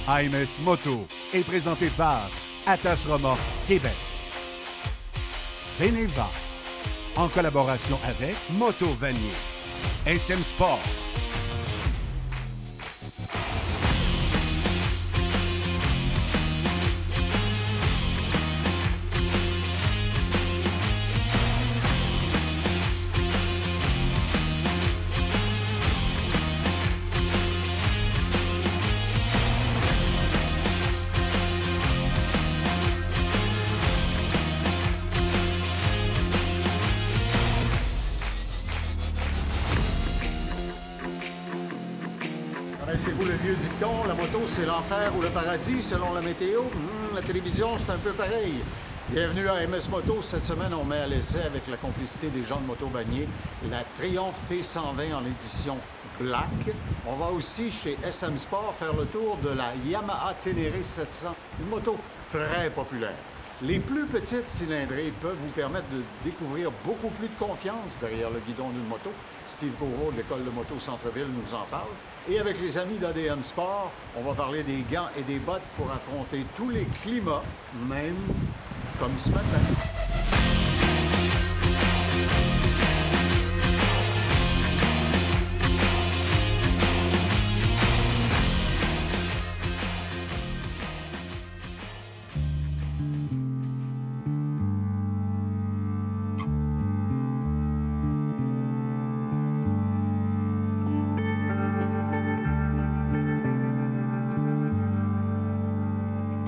AMS Moto est présenté par Attache Remorque Québec. Beneva, en collaboration avec Moto Vanier. SM Sport. Connaissez-vous le vieux dicton? La moto, c'est l'enfer ou le paradis, selon la météo? La télévision, c'est un peu pareil. Bienvenue à MS Moto. Cette semaine, on met à l'essai, avec la complicité des gens de Moto Vanier, la Triumph T120 en édition Black. On va aussi, chez SM Sport, faire le tour de la Yamaha Tenere 700, une moto très populaire. Les plus petites cylindrées peuvent vous permettre de découvrir beaucoup plus de confiance derrière le guidon d'une moto. Steve Corot de l'École de moto Centre-Ville nous en parle. Et avec les amis d'ADM Sport, on va parler des gants et des bottes pour affronter tous les climats, même comme ce matin.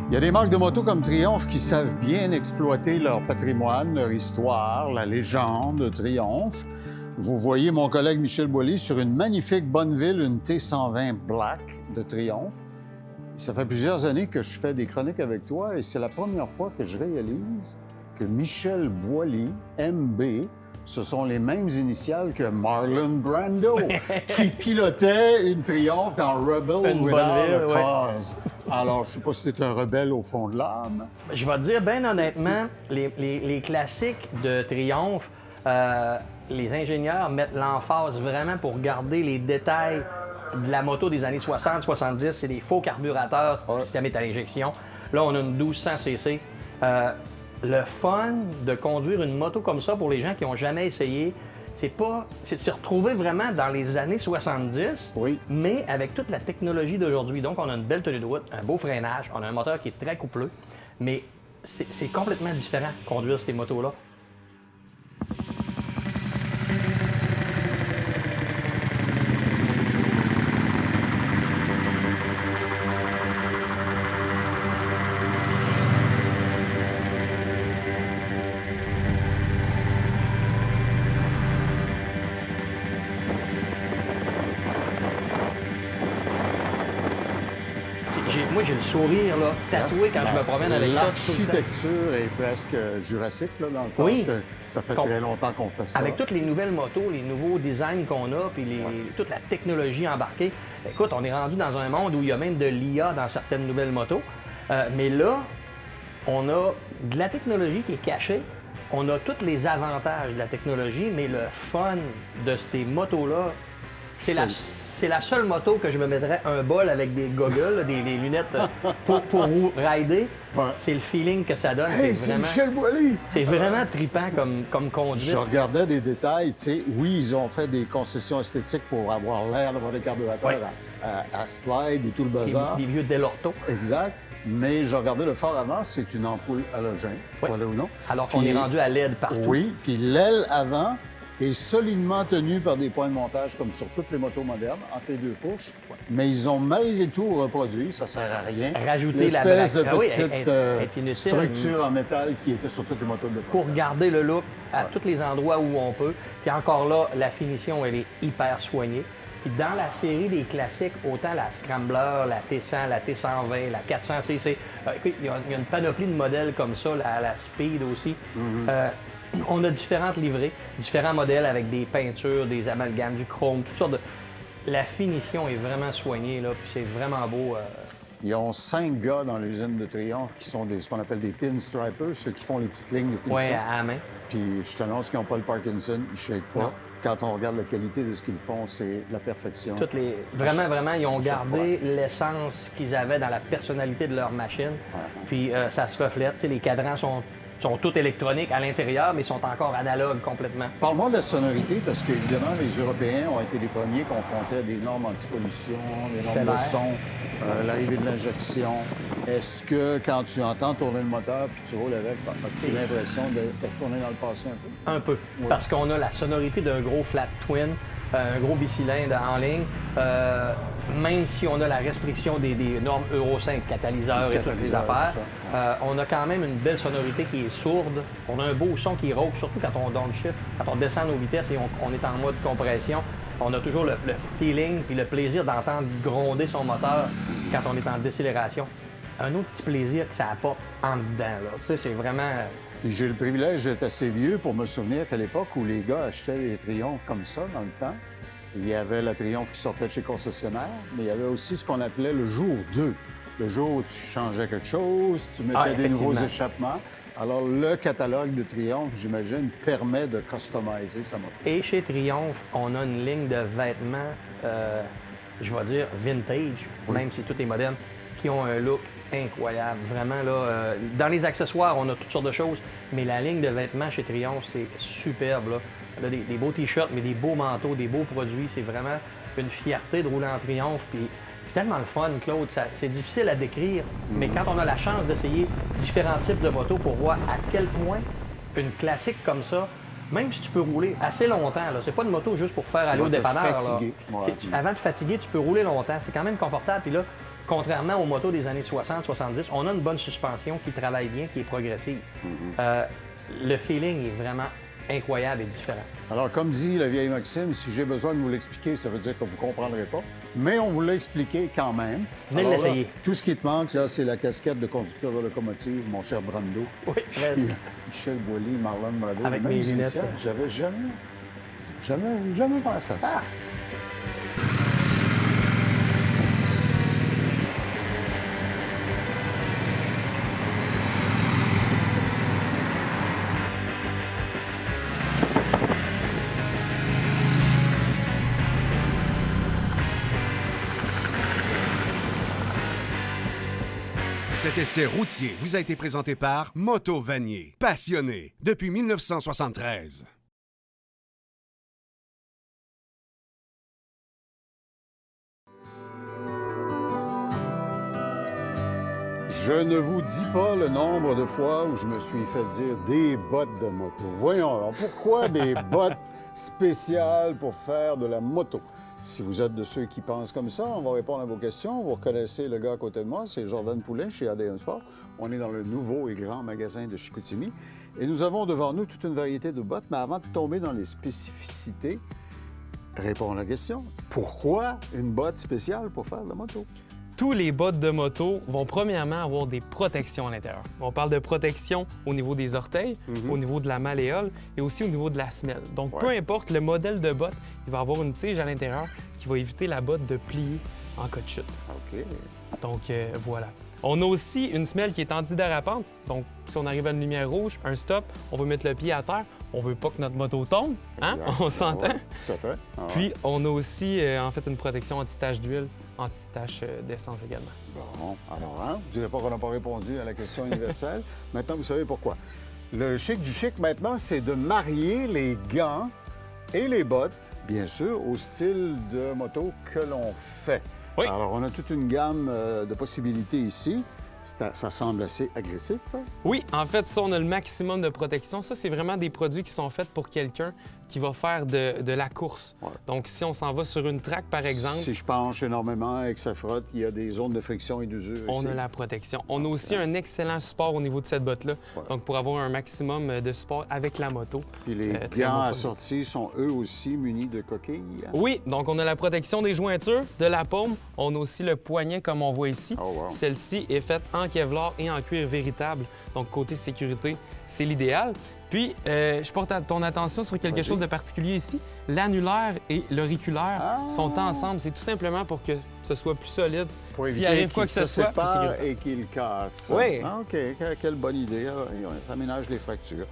Il y a des marques de moto comme Triumph qui savent bien exploiter leur patrimoine, leur histoire, la légende de Triumph. Vous voyez mon collègue Michel Boilly sur une magnifique Bonneville, une T120 Black de Triumph. Ça fait plusieurs années que je fais des chroniques avec toi et c'est la première fois que je réalise que Michel Boilly, MB, ce sont les mêmes initiales que Marlon Brando, qui pilotait une Triumph dans Rebel Without a Cause. Alors, je ne sais pas si tu es un rebelle au fond de l'âme. Je vais te dire, bien honnêtement, les classiques de Triumph, les ingénieurs mettent l'emphase vraiment pour garder les détails de la moto des années 60-70. C'est des faux carburateurs, système à l'injection. Là, on a une 1200 cc. Le fun de conduire une moto comme ça pour les gens qui n'ont jamais essayé, c'est de se retrouver vraiment dans les années 70, mais avec toute la technologie d'aujourd'hui. Donc, on a une belle tenue de route, un beau freinage, on a un moteur qui est très coupleux, mais c'est complètement différent de conduire ces motos-là. Moi, j'ai le sourire là, tatoué quand je me promène avec ça. L'architecture est presque jurassique, là, dans le sens que ça fait très longtemps qu'on fait ça. Avec toutes les nouvelles motos, les nouveaux designs qu'on a, puis toute la technologie embarquée. Écoute, on est rendu dans un monde où il y a même de l'IA dans certaines nouvelles motos. Mais là, on a de la technologie qui est cachée. On a tous les avantages de la technologie, mais le fun de ces motos-là, c'est la seule moto que je me mettrais un bol avec des goggles, des lunettes pour rider. C'est le feeling que ça donne. Hey, c'est Michel Boilly! C'est vraiment trippant comme conduite. Je regardais des détails, tu sais. Oui, ils ont fait des concessions esthétiques pour avoir l'air d'avoir des carburateurs à slide et tout le bazar. Des vieux Delorto. Exact. Mais je regardais le phare avant, c'est une ampoule halogène, voilà ou non. Alors qu'on est rendu à LED partout. Oui, puis l'aile avant est solidement tenue par des points de montage comme sur toutes les motos modernes, entre les deux fourches. Mais ils ont malgré tout reproduit, ça sert à rien, rajouter l'espèce de petite structure en métal qui était sur toutes les motos de l'époque. Pour garder le look à tous les endroits où on peut. Puis encore là, la finition, elle est hyper soignée. Puis dans la série des classiques, autant la Scrambler, la T100, la T120, la 400cc, écoute, il y a une panoplie de modèles comme ça, la Speed aussi. On a différentes livrées, différents modèles avec des peintures, des amalgames, du chrome, toutes sortes de... La finition est vraiment soignée, là, puis c'est vraiment beau. Ils ont 5 gars dans l'usine de Triumph qui sont ce qu'on appelle des pinstripers, ceux qui font les petites lignes de finition. Oui, à la main. Puis je t'annonce qu'ils n'ont pas le Parkinson, ils ne shake pas. quand on regarde la qualité de ce qu'ils font, c'est la perfection. Vraiment, ils ont gardé l'essence qu'ils avaient dans la personnalité de leur machine. Puis ça se reflète. Tu sais, les cadrans sont tous électroniques à l'intérieur, mais ils sont encore analogues complètement. Parle-moi de la sonorité, parce qu'évidemment, les Européens ont été les premiers confrontés à des normes anti-pollution, des normes de son, l'arrivée de l'injection. Est-ce que quand tu entends tourner le moteur puis tu roules avec, as-tu l'impression de retourner dans le passé un peu? Un peu. Oui. Parce qu'on a la sonorité d'un gros flat twin, un gros bicylindre en ligne. Même si on a la restriction des normes Euro 5 catalyseurs et toutes les affaires, on a quand même une belle sonorité qui est sourde. On a un beau son qui rauque, surtout quand on downshift, quand on descend nos vitesses et on est en mode compression. On a toujours le feeling et le plaisir d'entendre gronder son moteur quand on est en décélération. Un autre petit plaisir que ça apporte en dedans, là. Tu sais, c'est vraiment... J'ai le privilège d'être assez vieux pour me souvenir qu'à l'époque où les gars achetaient les Triumph comme ça, dans le temps, il y avait la Triumph qui sortait de chez concessionnaire, mais il y avait aussi ce qu'on appelait le jour 2. Le jour où tu changeais quelque chose, tu mettais des nouveaux échappements. Alors, le catalogue de Triumph, j'imagine, permet de customiser sa moto. Et chez Triumph, on a une ligne de vêtements, je vais dire vintage, même si tout est moderne, qui ont un look incroyable. Vraiment, là, dans les accessoires, on a toutes sortes de choses, mais la ligne de vêtements chez Triumph, c'est superbe, là. On a des beaux t-shirts, mais des beaux manteaux, des beaux produits. C'est vraiment une fierté de rouler en Triumph. Puis c'est tellement le fun, Claude. C'est difficile à décrire, mais quand on a la chance d'essayer différents types de motos pour voir à quel point une classique comme ça, même si tu peux rouler assez longtemps, là, c'est pas une moto juste pour faire aller au dépanneur. Avant de fatiguer, tu peux rouler longtemps. C'est quand même confortable. Puis là, contrairement aux motos des années 60-70, on a une bonne suspension qui travaille bien, qui est progressive. Le feeling est vraiment incroyable et différent. Alors, comme dit la vieille Maxime, si j'ai besoin de vous l'expliquer, ça veut dire que vous ne comprendrez pas. Mais on vous l'a expliqué quand même. Venez l'essayer. Tout ce qui te manque, là, c'est la casquette de conducteur de locomotive, mon cher Brando. Oui, très bien. Michel Boilly, Marlon Brado. Avec mes lunettes. J'avais jamais pensé à ça. Cet essai routier vous a été présenté par Moto Vanier. Passionné depuis 1973. Je ne vous dis pas le nombre de fois où je me suis fait dire des bottes de moto. Voyons, alors pourquoi des bottes spéciales pour faire de la moto? Si vous êtes de ceux qui pensent comme ça, on va répondre à vos questions. Vous reconnaissez le gars à côté de moi, c'est Jordan Poulin chez ADM Sport. On est dans le nouveau et grand magasin de Chicoutimi. Et nous avons devant nous toute une variété de bottes. Mais avant de tomber dans les spécificités, répondons à la question. Pourquoi une botte spéciale pour faire de la moto? Tous les bottes de moto vont premièrement avoir des protections à l'intérieur. On parle de protection au niveau des orteils, au niveau de la malléole et aussi au niveau de la semelle. Donc, peu importe le modèle de botte, il va avoir une tige à l'intérieur qui va éviter la botte de plier en cas de chute. OK. Donc, voilà. On a aussi une semelle qui est antidérapante. Donc, si on arrive à une lumière rouge, un stop, on veut mettre le pied à terre. On veut pas que notre moto tombe, hein? On s'entend? Ouais, tout à fait. Puis, on a aussi, en fait, une protection anti-tache d'huile, anti-tache d'essence également. Bon, alors, hein? Vous ne direz pas qu'on n'a pas répondu à la question universelle. Maintenant, vous savez pourquoi. Le chic du chic, maintenant, c'est de marier les gants et les bottes, bien sûr, au style de moto que l'on fait. Oui. Alors, on a toute une gamme de possibilités ici. Ça semble assez agressif. Hein? Oui, en fait, ça, on a le maximum de protection. Ça, c'est vraiment des produits qui sont faits pour quelqu'un qui va faire de la course. Ouais. Donc, si on s'en va sur une track, par exemple... Si je penche énormément et que ça frotte, il y a des zones de friction et d'usure. On a la protection. On a aussi un excellent support au niveau de cette botte-là. Ouais. Donc, pour avoir un maximum de support avec la moto. Puis les gants assortis sont eux aussi munis de coquilles. Hein? Oui, donc on a la protection des jointures, de la paume. On a aussi le poignet, comme on voit ici. Oh, wow. Celle-ci est faite en Kevlar et en cuir véritable. Donc, côté sécurité, c'est l'idéal. Puis, je porte ton attention sur quelque chose de particulier ici. L'annulaire et l'auriculaire sont ensemble. C'est tout simplement pour que ce soit plus solide. S'il arrive quoi que ce soit, et qu'il casse. Oui. Ah, OK. Quelle bonne idée. Ça ménage les fractures.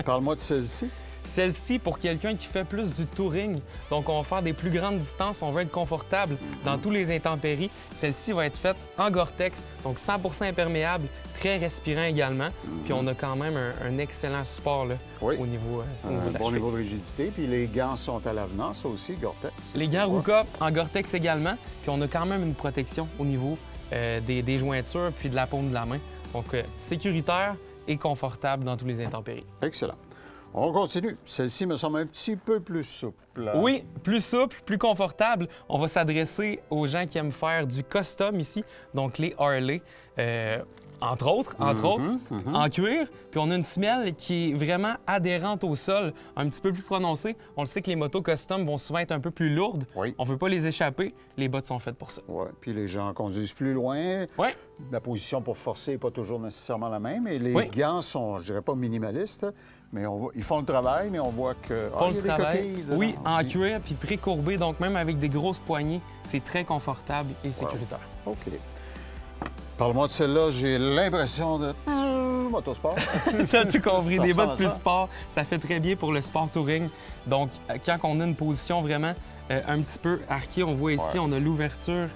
Parle-moi de celle-ci. Celle-ci, pour quelqu'un qui fait plus du touring, donc on va faire des plus grandes distances, on veut être confortable dans tous les intempéries, celle-ci va être faite en Gore-Tex, donc 100% imperméable, très respirant également. Puis on a quand même un excellent support là, Oui. au niveau de la Bon cheville. niveau de rigidité. Puis les gants sont à l'avenant, ça aussi, Gore-Tex. Les gants Ruka en Gore-Tex également, puis on a quand même une protection au niveau des jointures puis de la paume de la main. Donc sécuritaire et confortable dans tous les intempéries. Excellent. On continue. Celle-ci me semble un petit peu plus souple. Oui, plus souple, plus confortable. On va s'adresser aux gens qui aiment faire du custom ici, donc les Harley. Entre autres, en cuir. Puis on a une semelle qui est vraiment adhérente au sol, un petit peu plus prononcée. On le sait que les motos custom vont souvent être un peu plus lourdes. Oui. On ne veut pas les échapper. Les bottes sont faites pour ça. Oui, puis les gens conduisent plus loin. Oui. La position pour forcer n'est pas toujours nécessairement la même. Et les Oui. gants sont, je dirais pas minimalistes, mais ils font le travail, mais on voit que... Pour il y le a des travail, coquilles dedans oui, en aussi. cuir puis précourbé, donc même avec des grosses poignées, c'est très confortable et sécuritaire. OK. Parle-moi de celle-là, j'ai l'impression de... motosport. Tu as tout compris, Ça des ressemble bottes à plus ça. sport, ça fait très bien pour le sport touring. Donc, quand on a une position vraiment un petit peu arquée, on voit ici, Ouais. on a l'ouverture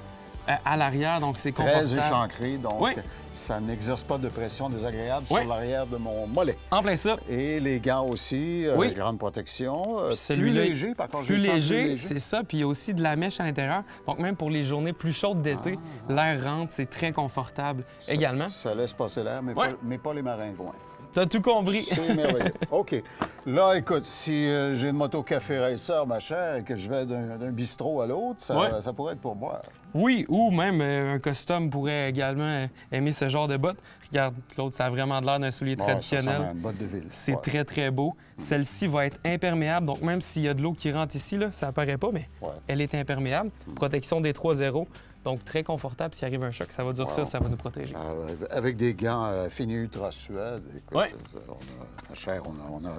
à l'arrière, donc c'est Très confortable. échancré, donc Oui. ça n'exerce pas de pression désagréable Oui. sur l'arrière de mon mollet. En plein ça. Et les gants aussi, Oui. grande protection. Plus Celui-là, léger, par contre, je plus le sens léger, c'est ça. Puis il y a aussi de la mèche à l'intérieur. Donc même pour les journées plus chaudes d'été, l'air rentre, c'est très confortable également. Ça laisse passer l'air, mais, Ouais. mais pas les maringouins. Tu as tout compris. C'est merveilleux. OK. Là, écoute, si j'ai une moto café racer, ma chère, et que je vais d'un bistrot à l'autre, Ouais. ça pourrait être pour moi. Oui, ou même un custom pourrait également aimer ce genre de bottes. Regarde, Claude, ça a vraiment de l'air d'un soulier Bon, ça traditionnel. ressemble à une botte de ville. C'est Ouais. très, très beau. Celle-ci va être imperméable, donc même s'il y a de l'eau qui rentre ici, là, ça apparaît pas, mais Ouais. elle est imperméable. Protection des 3-0, donc très confortable. S'il arrive un choc, ça va durcir, ça va nous protéger. Avec des gants finis ultra suède. Écoute, Ouais. ma chère, on a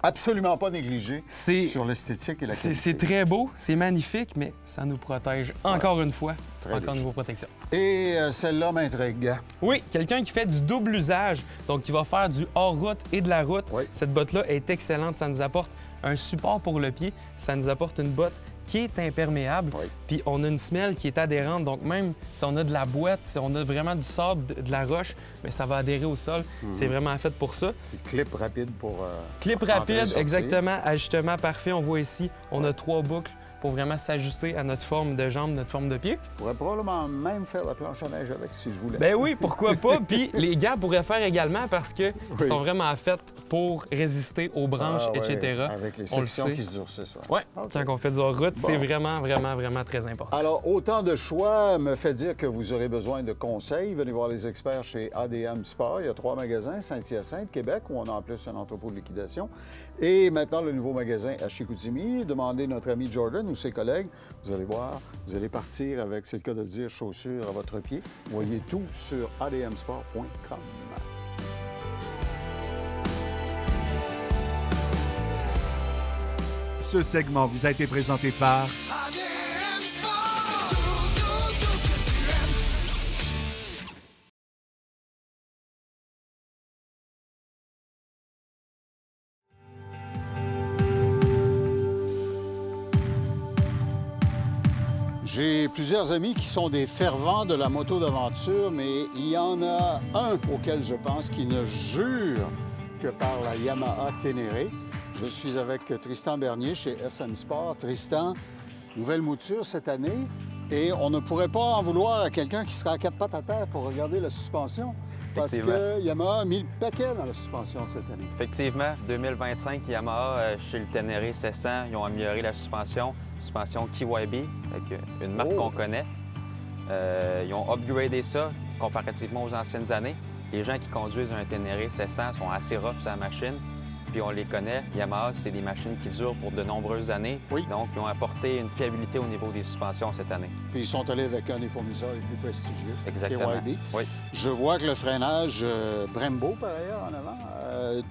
absolument pas négligé C'est- sur l'esthétique et la qualité. C'est très beau, c'est magnifique, mais ça nous protège encore une fois. Très Encore léger. niveau protection. Et celle-là m'intrigue. Oui, quelqu'un qui fait du double usage, donc qui va faire du hors-route et de la route. Oui. Cette botte-là est excellente. Ça nous apporte un support pour le pied. Ça nous apporte une botte qui est imperméable. Oui. Puis on a une semelle qui est adhérente. Donc même si on a de la boîte, si on a vraiment du sable, de la roche, mais ça va adhérer au sol. C'est vraiment fait pour ça. Puis clip rapide pour... Clip entrer et rapide, sortir. exactement. Ajustement parfait. On voit ici, on a 3 boucles pour vraiment s'ajuster à notre forme de jambe, notre forme de pied. Je pourrais probablement même faire la planche à neige avec si je voulais. Ben oui, pourquoi pas. Puis les gants pourraient faire également parce qu'ils Oui. sont vraiment faits pour résister aux branches, Ah ouais, etc. Avec les On le sections sait. qui se durcissent. ouais. Oui, OK. quand on fait du hors-route, c'est Bon. vraiment, vraiment, vraiment très important. Alors, autant de choix me fait dire que vous aurez besoin de conseils. Venez voir les experts chez ADM Sport. Il y a 3 magasins, Saint-Hyacinthe, Québec, où on a en plus un entrepôt de liquidation. Et maintenant, le nouveau magasin à Chicoutimi. Demandez notre ami Jordan ou ses collègues. Vous allez voir, vous allez partir avec, c'est le cas de le dire, chaussures à votre pied. Voyez tout sur admsport.com. Ce segment vous a été présenté par J'ai plusieurs amis qui sont des fervents de la moto d'aventure, mais il y en a un auquel je pense qui ne jure que par la Yamaha Ténéré. Je suis avec Tristan Bernier chez SM Sport. Tristan, nouvelle mouture cette année, et on ne pourrait pas en vouloir à quelqu'un qui sera à 4 pattes à terre pour regarder la suspension, parce Effectivement. que Yamaha a mis le paquet dans la suspension cette année. Effectivement, 2025, Yamaha, chez le Ténéré 700, ils ont amélioré la suspension KYB, avec une marque Oh! qu'on connaît. Ils ont upgradé ça comparativement aux anciennes années. Les gens qui conduisent un Ténéré 700 sont assez rough sur la machine, puis on les connaît. Yamaha, c'est des machines qui durent pour de nombreuses années. Oui. Donc, ils ont apporté une fiabilité au niveau des suspensions cette année. Puis ils sont allés avec un des fournisseurs les plus prestigieux, Exactement. KYB. Oui. Je vois que le freinage Brembo, par ailleurs, en avant,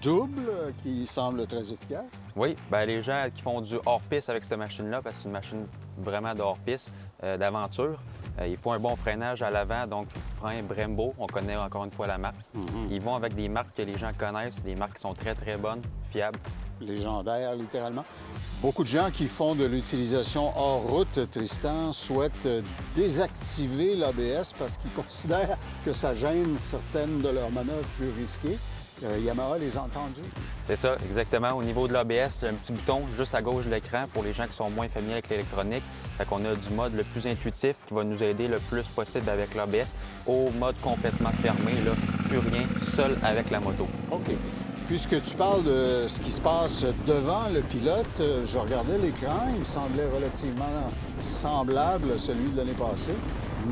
double, qui semble très efficace. Oui, bien, les gens qui font du hors-piste avec cette machine-là, parce que c'est une machine vraiment de hors-piste, d'aventure, il faut un bon freinage à l'avant, donc frein Brembo, on connaît encore une fois la marque. Ils vont avec des marques que les gens connaissent, des marques qui sont très, très bonnes, fiables. légendaire littéralement. Beaucoup de gens qui font de l'utilisation hors route, Tristan, souhaitent désactiver l'ABS parce qu'ils considèrent que ça gêne certaines de leurs manœuvres plus risquées. Yamaha les a entendus. C'est ça, exactement. Au niveau de l'ABS, il y a un petit bouton juste à gauche de l'écran pour les gens qui sont moins familiers avec l'électronique. Fait qu'on a du mode le plus intuitif qui va nous aider le plus possible avec l'ABS au mode complètement fermé, là, plus rien, seul avec la moto. OK. Puisque tu parles de ce qui se passe devant le pilote, je regardais l'écran, il me semblait relativement semblable à celui de l'année passée,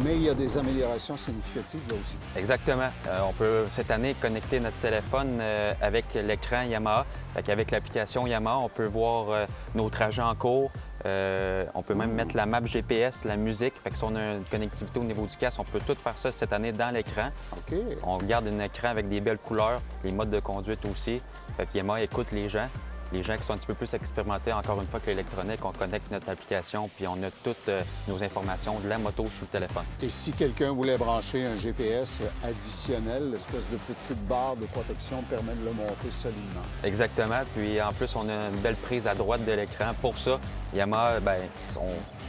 mais il y a des améliorations significatives là aussi. Exactement. On peut cette année connecter notre téléphone avec l'écran Yamaha. Avec l'application Yamaha, on peut voir nos trajets en cours. On peut même mettre la map GPS, la musique. Fait que si on a une connectivité au niveau du casque, on peut tout faire ça cette année dans l'écran. OK. On garde un écran avec des belles couleurs, les modes de conduite aussi. Fait que Yamaha écoute les gens. Les gens qui sont un petit peu plus expérimentés, encore une fois, que l'électronique, on connecte notre application puis on a toutes nos informations de la moto sur le téléphone. Et si quelqu'un voulait brancher un GPS additionnel, l'espèce de petite barre de protection permet de le monter solidement. Exactement. Puis en plus, on a une belle prise à droite de l'écran. Pour ça, Yamaha, bien,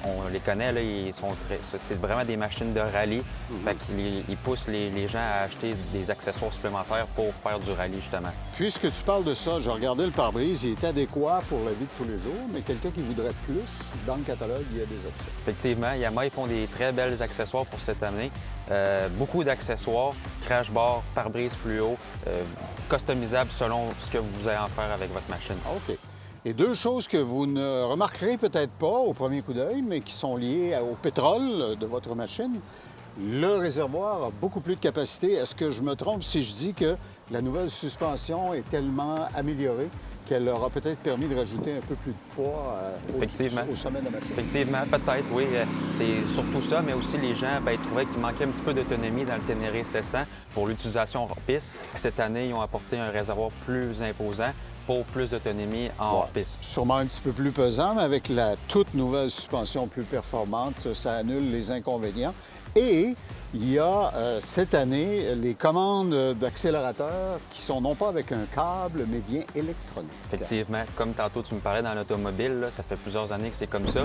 on les connaît, là, c'est vraiment des machines de rallye. Fait qu'ils poussent les gens à acheter des accessoires supplémentaires pour faire du rallye, justement. Puisque tu parles de ça, j'ai regardé le pare-brise, il est adéquat pour la vie de tous les jours, mais quelqu'un qui voudrait plus, dans le catalogue, il y a des options. Effectivement, Yamaha, ils font des très belles accessoires pour cette année. Beaucoup d'accessoires, crash bar, pare-brise plus haut, customisables selon ce que vous allez en faire avec votre machine. OK. Et deux choses que vous ne remarquerez peut-être pas au premier coup d'œil, mais qui sont liées au pétrole de votre machine. Le réservoir a beaucoup plus de capacité. Est-ce que je me trompe si je dis que la nouvelle suspension est tellement améliorée qu'elle leur a peut-être permis de rajouter un peu plus de poids au sommet de la machine? Effectivement, peut-être, oui. C'est surtout ça, mais aussi les gens trouvaient qu'il manquait un petit peu d'autonomie dans le Ténéré 700 pour l'utilisation hors piste. Cette année, ils ont apporté un réservoir plus imposant pour plus d'autonomie en hors-piste. Sûrement un petit peu plus pesant, mais avec la toute nouvelle suspension plus performante, ça annule les inconvénients. Et il y a cette année les commandes d'accélérateur qui sont non pas avec un câble, mais bien électroniques. Effectivement. Comme tantôt tu me parlais dans l'automobile, là, ça fait plusieurs années que c'est comme ça.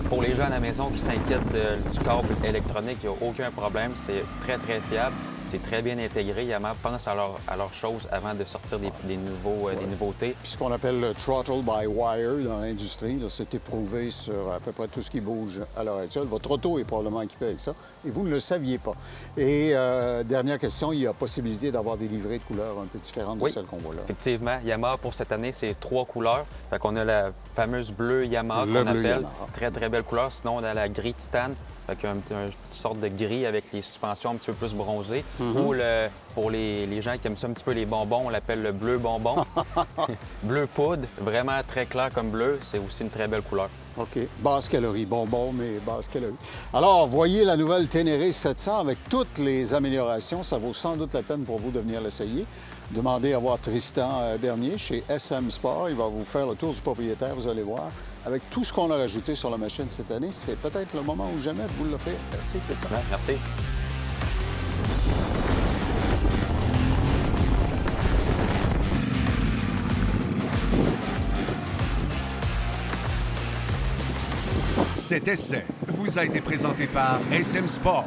Pour les gens à la maison qui s'inquiètent du câble électronique, il n'y a aucun problème. C'est très, très fiable. C'est très bien intégré. Yamaha pense à leurs choses avant de sortir des nouveautés. Puis ce qu'on appelle le throttle by wire dans l'industrie, c'est éprouvé sur à peu près tout ce qui bouge à l'heure actuelle. Votre auto est probablement équipée avec ça et vous ne le saviez pas. Et dernière question, il y a possibilité d'avoir des livrées de couleurs un peu différentes de celles qu'on voit là. Effectivement. Yamaha, pour cette année, c'est 3 couleurs. Fait qu'on a la fameuse bleue Yamaha qu'on appelle. Yamaha. Très, très belle couleur. Sinon, on a la gris titane. Fait qu'il y a une petite sorte de gris avec les suspensions un petit peu plus bronzées. Ou pour les gens qui aiment ça un petit peu les bonbons, on l'appelle le bleu bonbon. Bleu poudre, vraiment très clair comme bleu. C'est aussi une très belle couleur. OK. Basse calorie. Bonbon, mais basse calorie. Alors, voyez la nouvelle Ténéré 700 avec toutes les améliorations. Ça vaut sans doute la peine pour vous de venir l'essayer. Demandez à voir Tristan Bernier chez SM Sport. Il va vous faire le tour du propriétaire, vous allez voir. Avec tout ce qu'on a rajouté sur la machine cette année, c'est peut-être le moment ou jamais de vous l'offrir. Merci, Tristan. Merci. Cet essai vous a été présenté par SM Sport.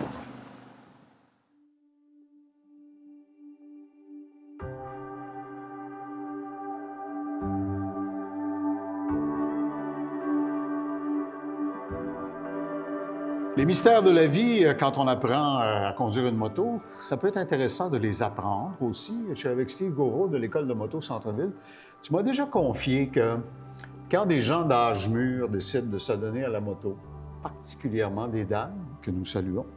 Les mystères de la vie, quand on apprend à conduire une moto, ça peut être intéressant de les apprendre aussi. Je suis avec Steve Gouraud de l'École de moto Centre-Ville. Tu m'as déjà confié que quand des gens d'âge mûr décident de s'adonner à la moto, particulièrement des dames, que nous saluons,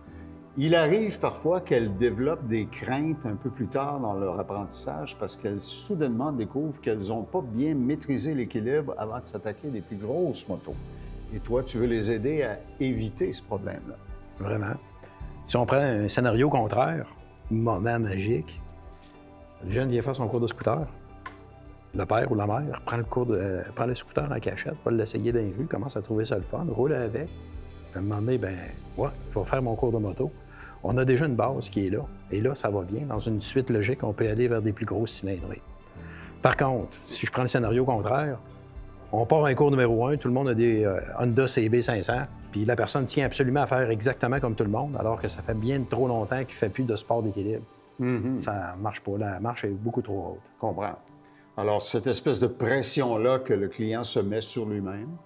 il arrive parfois qu'elles développent des craintes un peu plus tard dans leur apprentissage parce qu'elles soudainement découvrent qu'elles n'ont pas bien maîtrisé l'équilibre avant de s'attaquer des plus grosses motos. Et toi, tu veux les aider à éviter ce problème-là. Vraiment. Si on prend un scénario contraire, moment magique, le jeune vient faire son cours de scooter. Le père ou la mère prend le scooter en cachette, va l'essayer dans les rues, commence à trouver ça le fun, roule avec. À un moment donné, je vais faire mon cours de moto. On a déjà une base qui est là. Et là, ça va bien. Dans une suite logique, on peut aller vers des plus grosses cylindrées. Par contre, si je prends le scénario contraire, on part un cours numéro 1, tout le monde a des Honda CB 500, puis la personne tient absolument à faire exactement comme tout le monde, alors que ça fait bien trop longtemps qu'il ne fait plus de sport d'équilibre. Ça ne marche pas. La marche est beaucoup trop haute. Je comprends. Alors, cette espèce de pression-là que le client se met sur lui-même,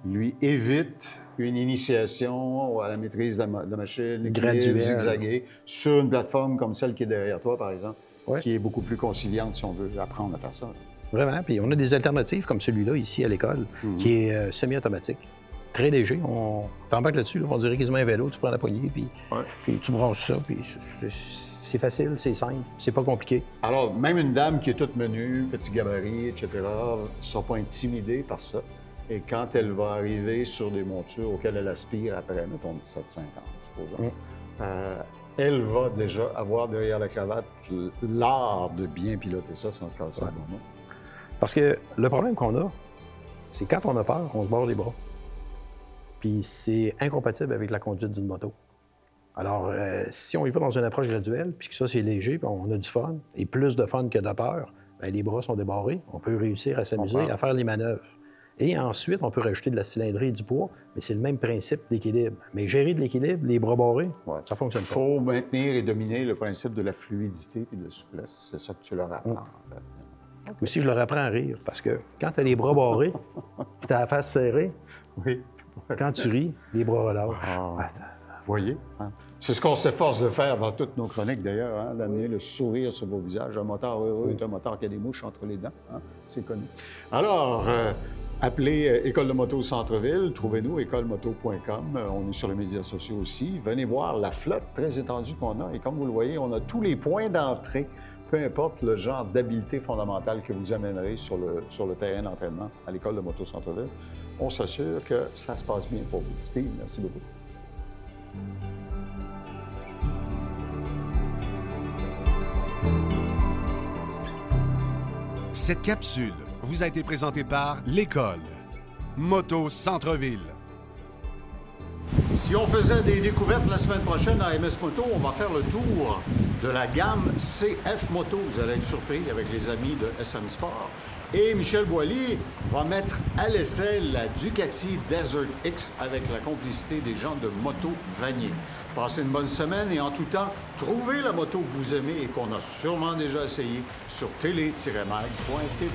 lui évite une initiation à la maîtrise de la machine, l'équilibre zigzagué, sur une plateforme comme celle qui est derrière toi, par exemple, qui est beaucoup plus conciliante si on veut apprendre à faire ça. Vraiment. Puis on a des alternatives comme celui-là ici à l'école, qui est semi-automatique. Très léger. On t'embarque là-dessus, on dirait quasiment un vélo. Tu prends la poignée, puis tu branches ça, puis c'est facile, c'est simple, c'est pas compliqué. Alors, même une dame qui est toute menue, petit gabarit, etc., ne sera pas intimidée par ça. Et quand elle va arriver sur des montures auxquelles elle aspire après, mettons, 17,50, supposons, elle va déjà avoir derrière la cravate l'art de bien piloter ça sans se casser le bon. Parce que le problème qu'on a, c'est quand on a peur, on se barre les bras. Puis c'est incompatible avec la conduite d'une moto. Alors, si on y va dans une approche graduelle, puis que ça, c'est léger, puis on a du fun, et plus de fun que de peur, bien, les bras sont débarrés, on peut réussir à s'amuser, à faire les manœuvres. Et ensuite, on peut rajouter de la cylindrée et du poids, mais c'est le même principe d'équilibre. Mais gérer de l'équilibre, les bras barrés, ça fonctionne pas. Il faut maintenir et dominer le principe de la fluidité et de la souplesse. C'est ça que tu leur apprends, en fait. Aussi, je leur apprends à rire, parce que quand tu as les bras barrés, puis tu as la face serrée, quand tu ris, les bras relâchent. Vous voyez? Hein? C'est ce qu'on s'efforce de faire dans toutes nos chroniques, d'ailleurs, hein? D'amener le sourire sur vos visages. Un motard heureux est un motard qui a des mouches entre les dents. Hein? C'est connu. Alors, appelez École de moto Centre-Ville. Trouvez-nous, écolemoto.com. On est sur les médias sociaux aussi. Venez voir la flotte très étendue qu'on a. Et comme vous le voyez, on a tous les points d'entrée, peu importe le genre d'habileté fondamentale que vous amènerez sur le terrain d'entraînement à l'École de moto Centre-Ville. On s'assure que ça se passe bien pour vous. Steve, merci beaucoup. Cette capsule vous a été présentée par l'École Moto Centre-Ville. Si on faisait des découvertes la semaine prochaine à MS Moto, on va faire le tour de la gamme CF Moto. Vous allez être surpris avec les amis de SM Sport. Et Michel Boily va mettre à l'essai la Ducati Desert X avec la complicité des gens de Moto Vanier. Passez une bonne semaine et en tout temps, trouvez la moto que vous aimez et qu'on a sûrement déjà essayé sur télé-mag.tv.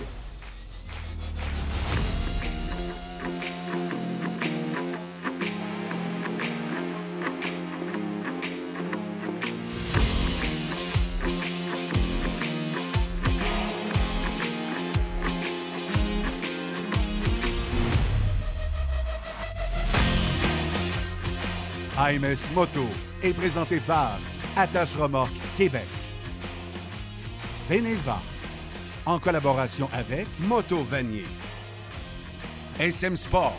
AMS Moto est présenté par Attache Remorque Québec. Beneva, en collaboration avec Moto Vanier. SM Sport.